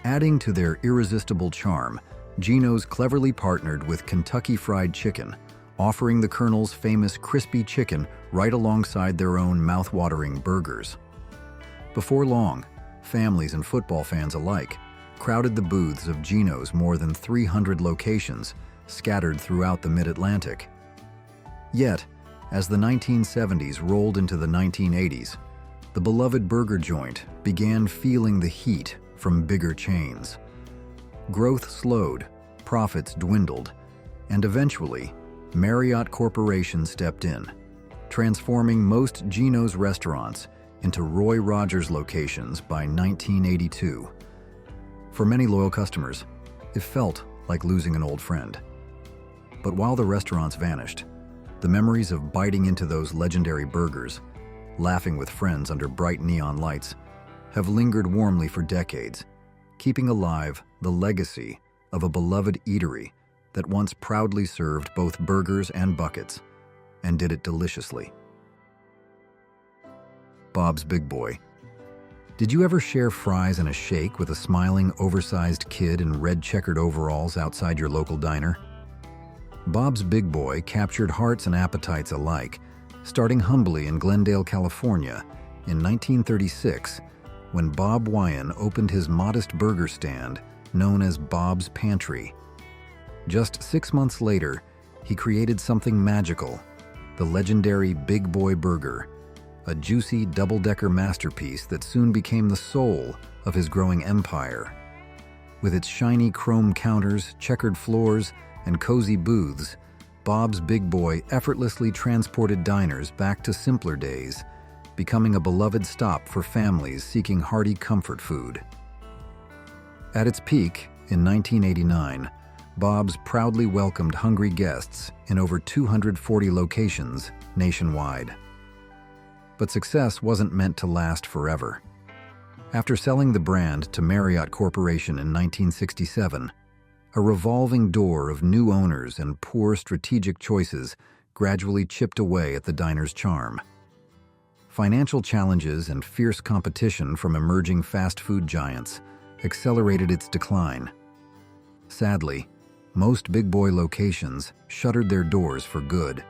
Adding to their irresistible charm, Geno's cleverly partnered with Kentucky Fried Chicken, offering the Colonel's famous crispy chicken right alongside their own mouth-watering burgers. Before long, families and football fans alike crowded the booths of Geno's more than 300 locations scattered throughout the Mid-Atlantic. Yet, as the 1970s rolled into the 1980s, the beloved burger joint began feeling the heat from bigger chains. Growth slowed, profits dwindled, and eventually, Marriott Corporation stepped in, transforming most Geno's restaurants into Roy Rogers locations by 1982. For many loyal customers, it felt like losing an old friend. But while the restaurants vanished, the memories of biting into those legendary burgers, laughing with friends under bright neon lights, have lingered warmly for decades, keeping alive the legacy of a beloved eatery that once proudly served both burgers and buckets, and did it deliciously. Bob's Big Boy. Did you ever share fries and a shake with a smiling, oversized kid in red checkered overalls outside your local diner? Bob's Big Boy captured hearts and appetites alike, starting humbly in Glendale, California, in 1936, when Bob Wyan opened his modest burger stand known as Bob's Pantry. Just 6 months later, he created something magical, the legendary Big Boy Burger, a juicy double-decker masterpiece that soon became the soul of his growing empire. With its shiny chrome counters, checkered floors, and cozy booths, Bob's Big Boy effortlessly transported diners back to simpler days, becoming a beloved stop for families seeking hearty comfort food. At its peak, in 1989, Bob's proudly welcomed hungry guests in over 240 locations nationwide. But success wasn't meant to last forever. After selling the brand to Marriott Corporation in 1967, a revolving door of new owners and poor strategic choices gradually chipped away at the diner's charm. Financial challenges and fierce competition from emerging fast food giants accelerated its decline. Sadly, most Big Boy locations shuttered their doors for good,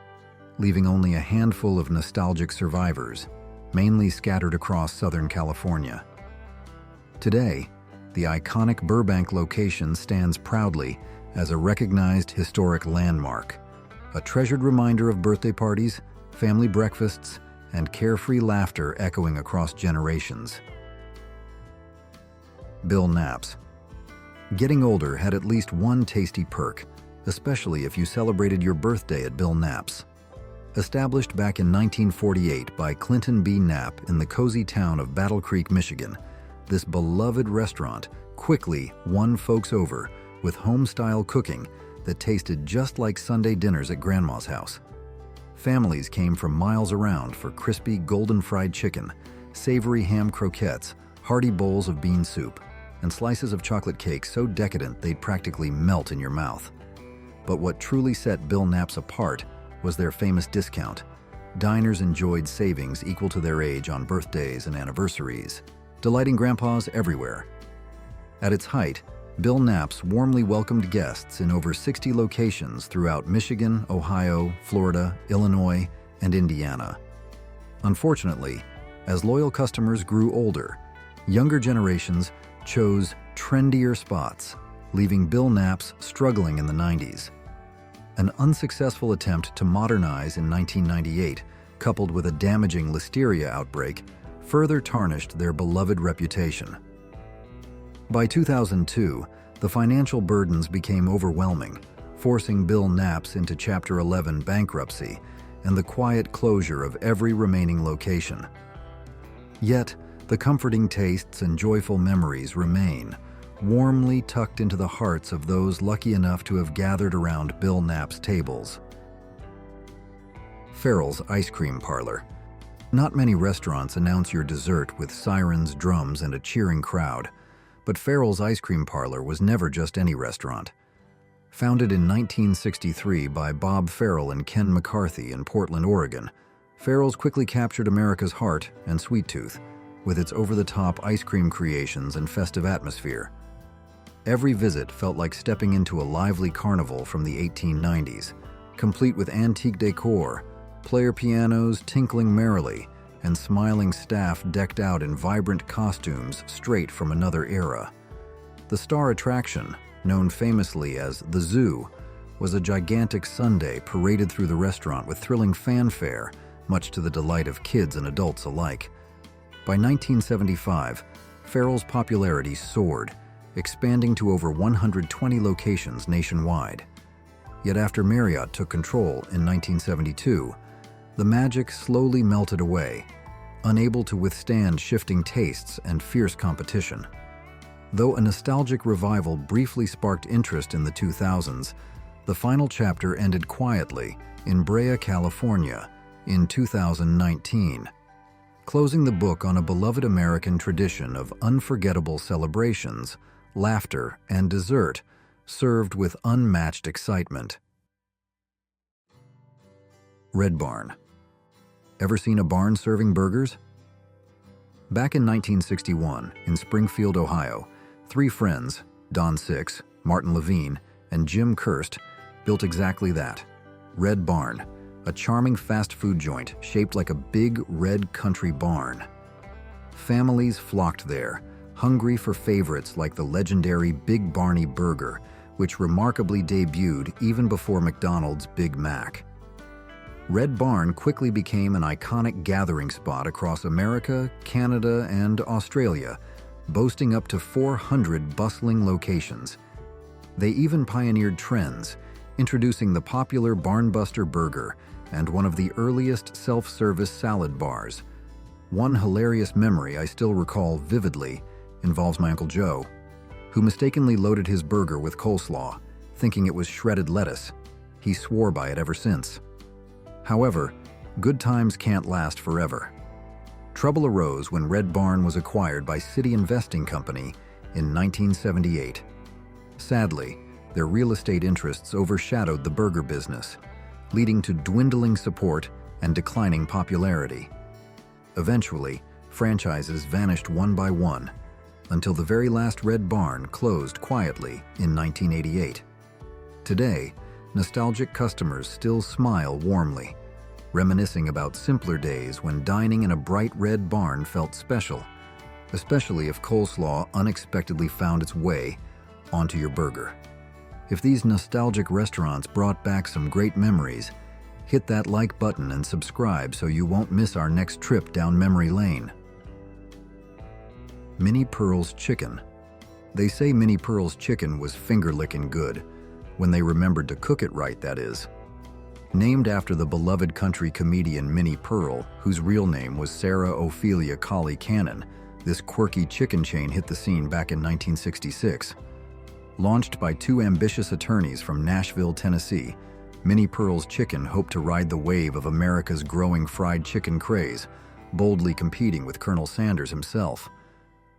leaving only a handful of nostalgic survivors, mainly scattered across Southern California. Today, the iconic Burbank location stands proudly as a recognized historic landmark, a treasured reminder of birthday parties, family breakfasts, and carefree laughter echoing across generations. Bill Knapp's. Getting older had at least one tasty perk, especially if you celebrated your birthday at Bill Knapp's. Established back in 1948 by Clinton B. Knapp in the cozy town of Battle Creek, Michigan, this beloved restaurant quickly won folks over with home-style cooking that tasted just like Sunday dinners at Grandma's house. Families came from miles around for crispy golden fried chicken, savory ham croquettes, hearty bowls of bean soup, and slices of chocolate cake so decadent they'd practically melt in your mouth. But what truly set Bill Knapp's apart was their famous discount. Diners enjoyed savings equal to their age on birthdays and anniversaries, delighting grandpas everywhere. At its height, Bill Knapp's warmly welcomed guests in over 60 locations throughout Michigan, Ohio, Florida, Illinois, and Indiana. Unfortunately, as loyal customers grew older, younger generations chose trendier spots, leaving Bill Knapp's struggling in the 90s. An unsuccessful attempt to modernize in 1998, coupled with a damaging listeria outbreak, further tarnished their beloved reputation. By 2002, the financial burdens became overwhelming, forcing Bill Knapp's into Chapter 11 bankruptcy and the quiet closure of every remaining location. Yet, the comforting tastes and joyful memories remain, warmly tucked into the hearts of those lucky enough to have gathered around Bill Knapp's tables. Farrell's Ice Cream Parlor. Not many restaurants announce your dessert with sirens, drums, and a cheering crowd, but Farrell's Ice Cream Parlor was never just any restaurant. Founded in 1963 by Bob Farrell and Ken McCarthy in Portland, Oregon, Farrell's quickly captured America's heart and sweet tooth with its over-the-top ice cream creations and festive atmosphere. Every visit felt like stepping into a lively carnival from the 1890s, complete with antique decor, player pianos tinkling merrily, and smiling staff decked out in vibrant costumes straight from another era. The star attraction, known famously as the Zoo, was a gigantic sundae paraded through the restaurant with thrilling fanfare, much to the delight of kids and adults alike. By 1975, Farrell's popularity soared, expanding to over 120 locations nationwide. Yet after Marriott took control in 1972, the magic slowly melted away, unable to withstand shifting tastes and fierce competition. Though a nostalgic revival briefly sparked interest in the 2000s, the final chapter ended quietly in Brea, California, in 2019, closing the book on a beloved American tradition of unforgettable celebrations, laughter, and dessert, served with unmatched excitement. Red Barn. Ever seen a barn serving burgers? Back in 1961, in Springfield, Ohio, three friends, Don Six, Martin Levine, and Jim Kirst, built exactly that. Red Barn, a charming fast food joint shaped like a big red country barn. Families flocked there, hungry for favorites like the legendary Big Barney Burger, which remarkably debuted even before McDonald's Big Mac. Red Barn quickly became an iconic gathering spot across America, Canada, and Australia, boasting up to 400 bustling locations. They even pioneered trends, introducing the popular Barnbuster Burger and one of the earliest self-service salad bars. One hilarious memory I still recall vividly involves my Uncle Joe, who mistakenly loaded his burger with coleslaw, thinking it was shredded lettuce. He swore by it ever since. However, good times can't last forever. Trouble arose when Red Barn was acquired by City Investing Company in 1978. Sadly, their real estate interests overshadowed the burger business, leading to dwindling support and declining popularity. Eventually, franchises vanished one by one, until the very last Red Barn closed quietly in 1988. Today, nostalgic customers still smile warmly, reminiscing about simpler days when dining in a bright red barn felt special, especially if coleslaw unexpectedly found its way onto your burger. If these nostalgic restaurants brought back some great memories, hit that like button and subscribe so you won't miss our next trip down memory lane. Minnie Pearl's Chicken. They say Minnie Pearl's Chicken was finger-licking good, when they remembered to cook it right, that is. Named after the beloved country comedian Minnie Pearl, whose real name was Sarah Ophelia Colley Cannon, this quirky chicken chain hit the scene back in 1966. Launched by two ambitious attorneys from Nashville, Tennessee, Minnie Pearl's Chicken hoped to ride the wave of America's growing fried chicken craze, boldly competing with Colonel Sanders himself.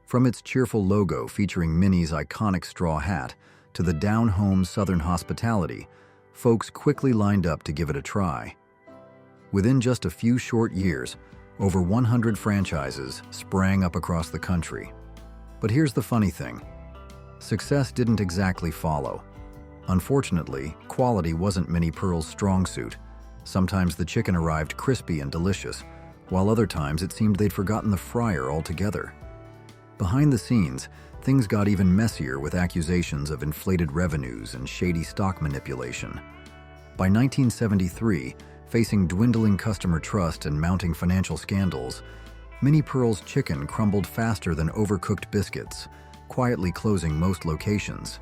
From its cheerful logo featuring Minnie's iconic straw hat to the down-home Southern hospitality, folks quickly lined up to give it a try. Within just a few short years, over 100 franchises sprang up across the country. But here's the funny thing. Success didn't exactly follow. Unfortunately, quality wasn't Minnie Pearl's strong suit. Sometimes the chicken arrived crispy and delicious, while other times it seemed they'd forgotten the fryer altogether. Behind the scenes, things got even messier with accusations of inflated revenues and shady stock manipulation. By 1973, facing dwindling customer trust and mounting financial scandals, Minnie Pearl's chicken crumbled faster than overcooked biscuits, quietly closing most locations.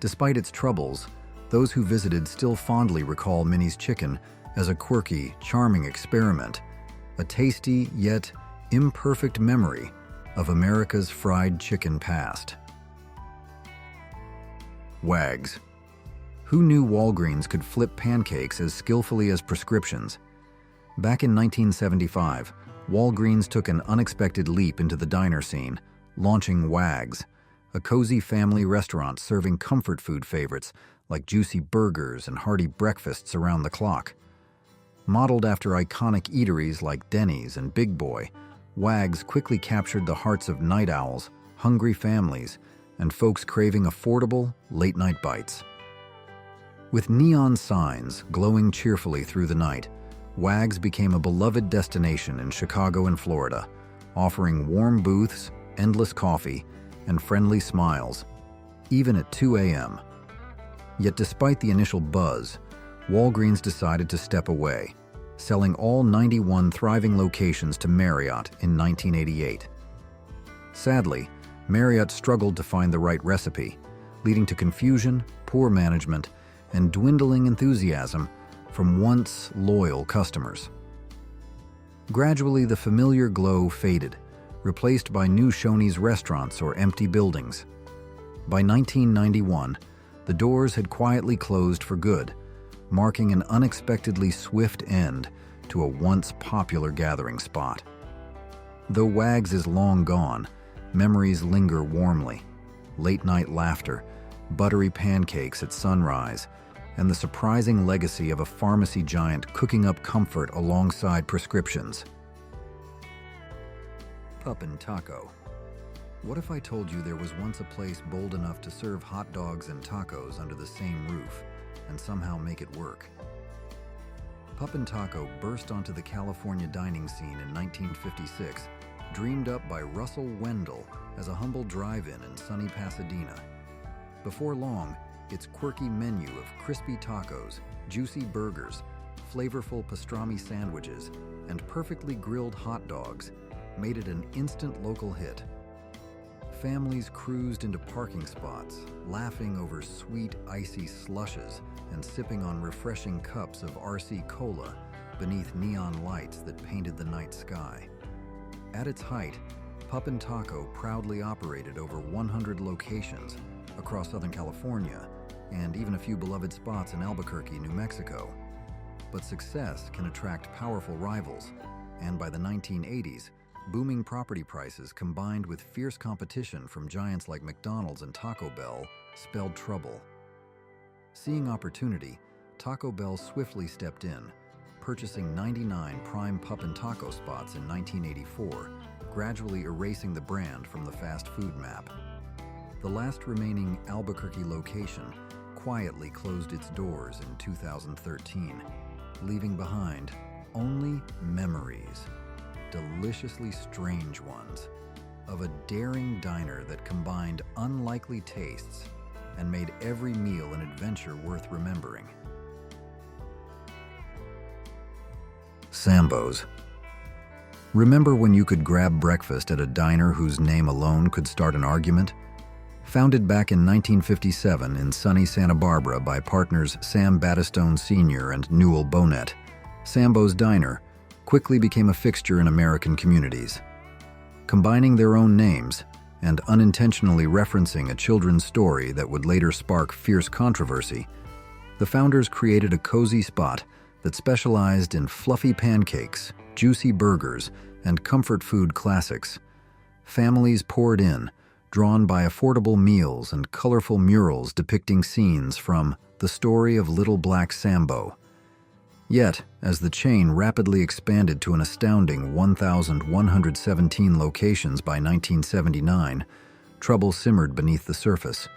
Despite its troubles, those who visited still fondly recall Minnie's chicken as a quirky, charming experiment, a tasty yet imperfect memory of America's fried chicken past. Wags. Who knew Walgreens could flip pancakes as skillfully as prescriptions? Back in 1975, Walgreens took an unexpected leap into the diner scene, launching Wags, a cozy family restaurant serving comfort food favorites like juicy burgers and hearty breakfasts around the clock. Modeled after iconic eateries like Denny's and Big Boy, Wags quickly captured the hearts of night owls, hungry families, and folks craving affordable, late-night bites. With neon signs glowing cheerfully through the night, Wags became a beloved destination in Chicago and Florida, offering warm booths, endless coffee, and friendly smiles, even at 2 a.m. Yet despite the initial buzz, Walgreens decided to step away, selling all 91 thriving locations to Marriott in 1988. Sadly, Marriott struggled to find the right recipe, leading to confusion, poor management, and dwindling enthusiasm from once loyal customers. Gradually, the familiar glow faded, replaced by new Shoney's restaurants or empty buildings. By 1991, the doors had quietly closed for good, marking an unexpectedly swift end to a once popular gathering spot. Though Wags is long gone, memories linger warmly. Late-night laughter, buttery pancakes at sunrise, and the surprising legacy of a pharmacy giant cooking up comfort alongside prescriptions. Puppin' Taco. What if I told you there was once a place bold enough to serve hot dogs and tacos under the same roof and somehow make it work? Puppin' Taco burst onto the California dining scene in 1956, dreamed up by Russell Wendell as a humble drive-in in sunny Pasadena. Before long, its quirky menu of crispy tacos, juicy burgers, flavorful pastrami sandwiches, and perfectly grilled hot dogs made it an instant local hit. Families cruised into parking spots, laughing over sweet, icy slushes and sipping on refreshing cups of RC Cola beneath neon lights that painted the night sky. At its height, Puppin' Taco proudly operated over 100 locations across Southern California and even a few beloved spots in Albuquerque, New Mexico. But success can attract powerful rivals, and by the 1980s, booming property prices combined with fierce competition from giants like McDonald's and Taco Bell spelled trouble. Seeing opportunity, Taco Bell swiftly stepped in, purchasing 99 prime Puppin' Taco spots in 1984, gradually erasing the brand from the fast food map. The last remaining Albuquerque location quietly closed its doors in 2013, leaving behind only memories, deliciously strange ones, of a daring diner that combined unlikely tastes and made every meal an adventure worth remembering. Sambo's. Remember when you could grab breakfast at a diner whose name alone could start an argument? Founded back in 1957 in sunny Santa Barbara by partners Sam Battistone Sr. and Newell Bonnet, Sambo's Diner quickly became a fixture in American communities. Combining their own names and unintentionally referencing a children's story that would later spark fierce controversy, the founders created a cozy spot that specialized in fluffy pancakes, juicy burgers, and comfort food classics. Families poured in, drawn by affordable meals and colorful murals depicting scenes from The Story of Little Black Sambo. Yet, as the chain rapidly expanded to an astounding 1,117 locations by 1979, trouble simmered beneath the surface.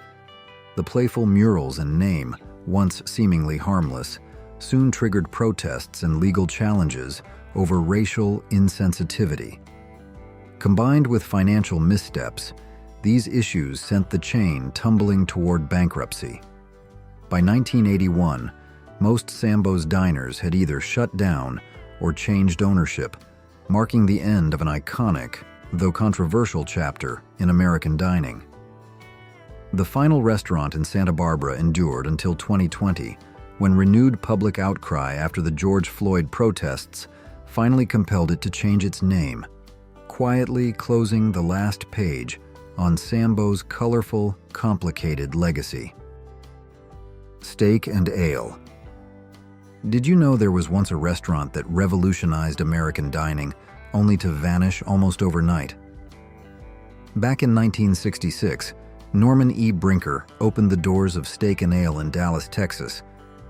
The playful murals and name, once seemingly harmless, soon triggered protests and legal challenges over racial insensitivity. Combined with financial missteps, these issues sent the chain tumbling toward bankruptcy. By 1981, most Sambo's diners had either shut down or changed ownership, marking the end of an iconic, though controversial chapter in American dining. The final restaurant in Santa Barbara endured until 2020, when renewed public outcry after the George Floyd protests finally compelled it to change its name, quietly closing the last page on Sambo's colorful, complicated legacy. Steak and ale. Did you know there was once a restaurant that revolutionized American dining, only to vanish almost overnight? Back in 1966, Norman E. Brinker opened the doors of Steak and Ale in Dallas, Texas,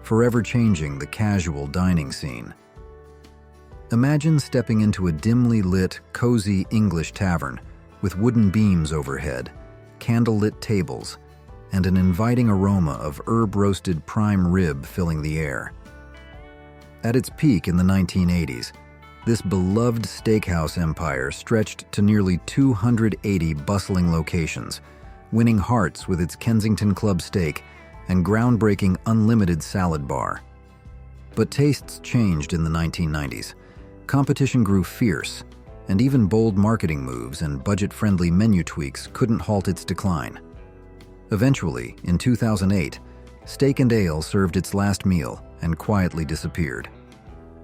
forever changing the casual dining scene. Imagine stepping into a dimly lit, cozy English tavern with wooden beams overhead, candle-lit tables, and an inviting aroma of herb-roasted prime rib filling the air. At its peak in the 1980s, this beloved steakhouse empire stretched to nearly 280 bustling locations, winning hearts with its Kensington Club steak and groundbreaking unlimited salad bar. But tastes changed in the 1990s. Competition grew fierce, and even bold marketing moves and budget-friendly menu tweaks couldn't halt its decline. Eventually, in 2008, Steak and Ale served its last meal and quietly disappeared.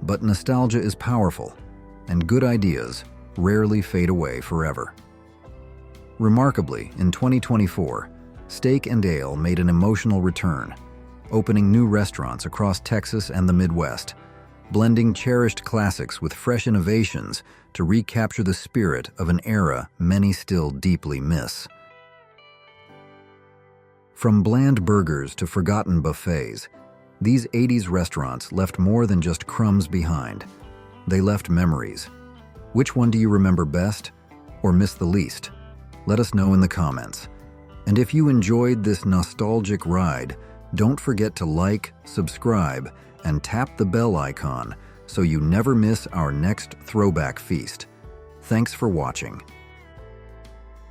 But nostalgia is powerful, and good ideas rarely fade away forever. Remarkably, in 2024, Steak and Ale made an emotional return, opening new restaurants across Texas and the Midwest, blending cherished classics with fresh innovations to recapture the spirit of an era many still deeply miss. From bland burgers to forgotten buffets, these 80s restaurants left more than just crumbs behind. They left memories. Which one do you remember best or miss the least? Let us know in the comments. And if you enjoyed this nostalgic ride, don't forget to like, subscribe, and tap the bell icon so you never miss our next throwback feast. Thanks for watching.